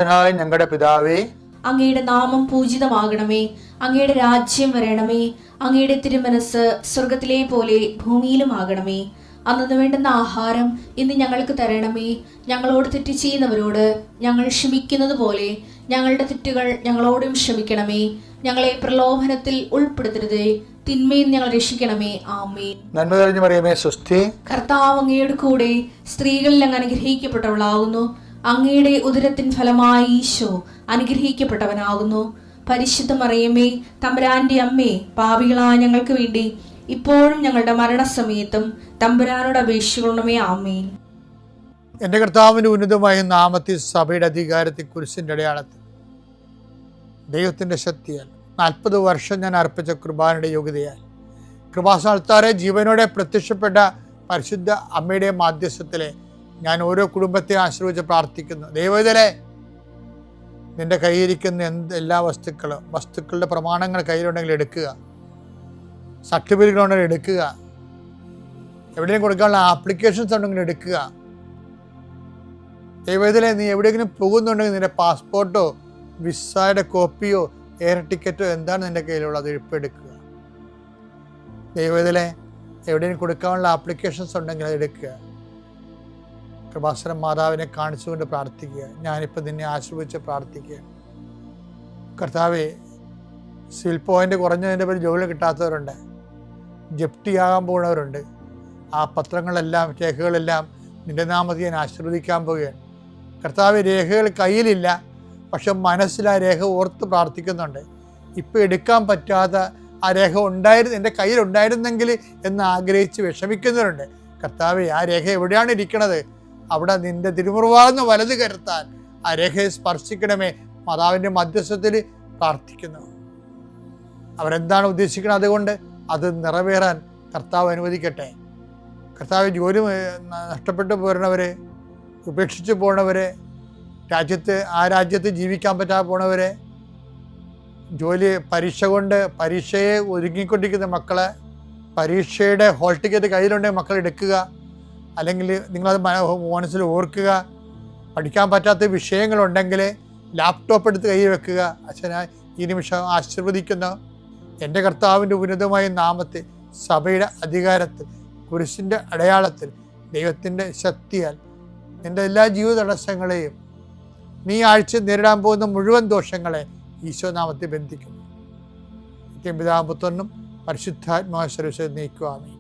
ഞങ്ങളുടെ പിതാവേ, അങ്ങയുടെ നാമം പൂജിതമാകണമേ. അങ്ങയുടെ രാജ്യം വരണമേ. അങ്ങയുടെ തിരുമനസ് സ്വർഗത്തിലെ പോലെ ഭൂമിയിലുമാകണമേ. അന്നു വേണ്ടുന്ന ആഹാരം ഇന്ന് ഞങ്ങൾക്ക് തരണമേ. ഞങ്ങളോട് തെറ്റ് ചെയ്യുന്നവരോട് ഞങ്ങൾ ക്ഷമിക്കുന്നത് പോലെ ഞങ്ങളുടെ തെറ്റുകൾ ഞങ്ങളോടും ക്ഷമിക്കണമേ. ഞങ്ങളെ പ്രലോഭനത്തിൽ ഉൾപ്പെടുത്തരുതേ, തിന്മയിൽ ഞങ്ങൾ രക്ഷിക്കണമേ. ആമേൻ. നന്മ തെളിഞ്ഞു മറിയമേ, സ്വസ്തി. കർത്താവ് അങ്ങയുടെ കൂടെ സ്ത്രീകളിൽ അങ്ങ് അനുഗ്രഹിക്കപ്പെട്ടവളാകുന്നു. അങ്ങയുടെ ഉദരത്തിൻ ഫലമായി ഈശോ അനുഗ്രഹിക്കപ്പെട്ടവനാകുന്നു. പരിശുദ്ധ മറിയമേ, തമ്പുരാന്റെ അമ്മേ, പാപികളായ ഞങ്ങൾക്ക് വേണ്ടി ഇപ്പോഴും ഞങ്ങളുടെ മരണസമയത്തും തമ്പുരാനോട് അപേക്ഷിക്കണമേ. ആമേൻ. എൻ്റെ കർത്താവിൻ്റെ ഉന്നതമായ നാമത്തിൽ സഭയുടെ അധികാരത്തിൽ കുരിശിൻ്റെ അടയാളത്തിൽ ദൈവത്തിൻ്റെ ശക്തിയാൽ 40 വർഷം ഞാൻ അർപ്പിച്ച കൃപാനയുടെ യോഗ്യതയാൽ കൃപാസ്ഥാനത്താറെ ജീവനോടെ പ്രത്യക്ഷപ്പെട്ട പരിശുദ്ധ അമ്മയുടെ മാധ്യസ്ഥത്തിലെ ഞാൻ ഓരോ കുടുംബത്തെ ആശ്രയിച്ച് പ്രാർത്ഥിക്കുന്നു. ദൈവത്തിലെ നിൻ്റെ കയ്യിരിക്കുന്ന എല്ലാ വസ്തുക്കളുടെ പ്രമാണങ്ങൾ കയ്യിലുണ്ടെങ്കിൽ എടുക്കുക, സർട്ടിഫിക്കറ്റുകളുണ്ടെങ്കിൽ എടുക്കുക, എവിടെയും കൊടുക്കാനുള്ള ആപ്ലിക്കേഷൻസ് ഉണ്ടെങ്കിൽ എടുക്കുക. ദൈവത്തിലെ നീ എവിടെയെങ്കിലും പോകുന്നുണ്ടെങ്കിൽ നിൻ്റെ പാസ്പോർട്ടോ വിസയുടെ കോപ്പിയോ എയർ ടിക്കറ്റോ എന്താണ് നിൻ്റെ കയ്യിലുള്ളത്, അത് എടുക്കുക. ദൈവത്തിലെ എവിടെയും കൊടുക്കാനുള്ള ആപ്ലിക്കേഷൻസ് ഉണ്ടെങ്കിൽ അത് എടുക്കുക. കൃപാസനം മാതാവിനെ കാണിച്ചുകൊണ്ട് പ്രാർത്ഥിക്കുക. ഞാനിപ്പോൾ നിന്നെ ആശ്രയിച്ച് പ്രാർത്ഥിക്കുക. കർത്താവെ, സിവിൽ പോയിൻ്റ് കുറഞ്ഞതിൻ്റെ പേര് ജോലി കിട്ടാത്തവരുണ്ട്, ജപ്തിയാകാൻ പോകുന്നവരുണ്ട്. ആ പത്രങ്ങളെല്ലാം രേഖകളെല്ലാം നിൻ്റെ നാമത്തിൽ ഞാൻ ആശീർവദിക്കാൻ പോവുകയാണ്. കർത്താവ്, രേഖകൾ കയ്യിലില്ല, പക്ഷെ മനസ്സിൽ ആ രേഖ ഓർത്ത് പ്രാർത്ഥിക്കുന്നുണ്ട്. ഇപ്പോൾ എടുക്കാൻ പറ്റാത്ത ആ രേഖ എൻ്റെ കയ്യിലുണ്ടായിരുന്നെങ്കിൽ എന്ന് ആഗ്രഹിച്ച് വിഷമിക്കുന്നവരുണ്ട്. കർത്താവെ, ആ രേഖ എവിടെയാണ് ഇരിക്കണത്, അവിടെ നിൻ്റെ തിരുമുറിവാർന്ന് വലത് കരുത്താൻ ആ രേഖയെ സ്പർശിക്കണമേ. മാതാവിൻ്റെ മധ്യസ്ഥത്തിൽ പ്രാർത്ഥിക്കുന്നു. അവരെന്താണ് ഉദ്ദേശിക്കുന്നത്, അതുകൊണ്ട് അത് നിറവേറാൻ കർത്താവ് അനുവദിക്കട്ടെ. കർത്താവ്, ജോലി നഷ്ടപ്പെട്ടു പോരണവരെ, ഉപേക്ഷിച്ച് പോണവരെ, ആ രാജ്യത്ത് ജീവിക്കാൻ പറ്റാതെ പോണവരെ, പരീക്ഷയെ ഒരുങ്ങിക്കൊണ്ടിരിക്കുന്ന മക്കളെ, പരീക്ഷയുടെ ഹോൾ ടിക്കറ്റ് കയ്യിലുണ്ടെങ്കിൽ മക്കൾ എടുക്കുക. അല്ലെങ്കിൽ നിങ്ങളത് മനസ്സിൽ ഓർക്കുക. പഠിക്കാൻ പറ്റാത്ത വിഷയങ്ങളുണ്ടെങ്കിൽ ലാപ്ടോപ്പ് എടുത്ത് കയ്യിൽ വെക്കുക. അച്ഛനായി ഈ നിമിഷം ആശീർവദിക്കുന്നു. എൻ്റെ കർത്താവിൻ്റെ ഉന്നതമായ നാമത്തിൽ സഭയുടെ അധികാരത്തിൽ കുരിശിൻ്റെ അടയാളത്തിൽ ദൈവത്തിൻ്റെ ശക്തിയാൽ നിൻ്റെ എല്ലാ ജീവിത തടസ്സങ്ങളെയും നീ ആഴ്ച നേരിടാൻ പോകുന്ന മുഴുവൻ ദോഷങ്ങളെ ഈശോ നാമത്തിൽ ബന്ധിക്കുന്നു. പിതാവും പുത്രനും പരിശുദ്ധാത്മാവും നീക്കുവാമേ.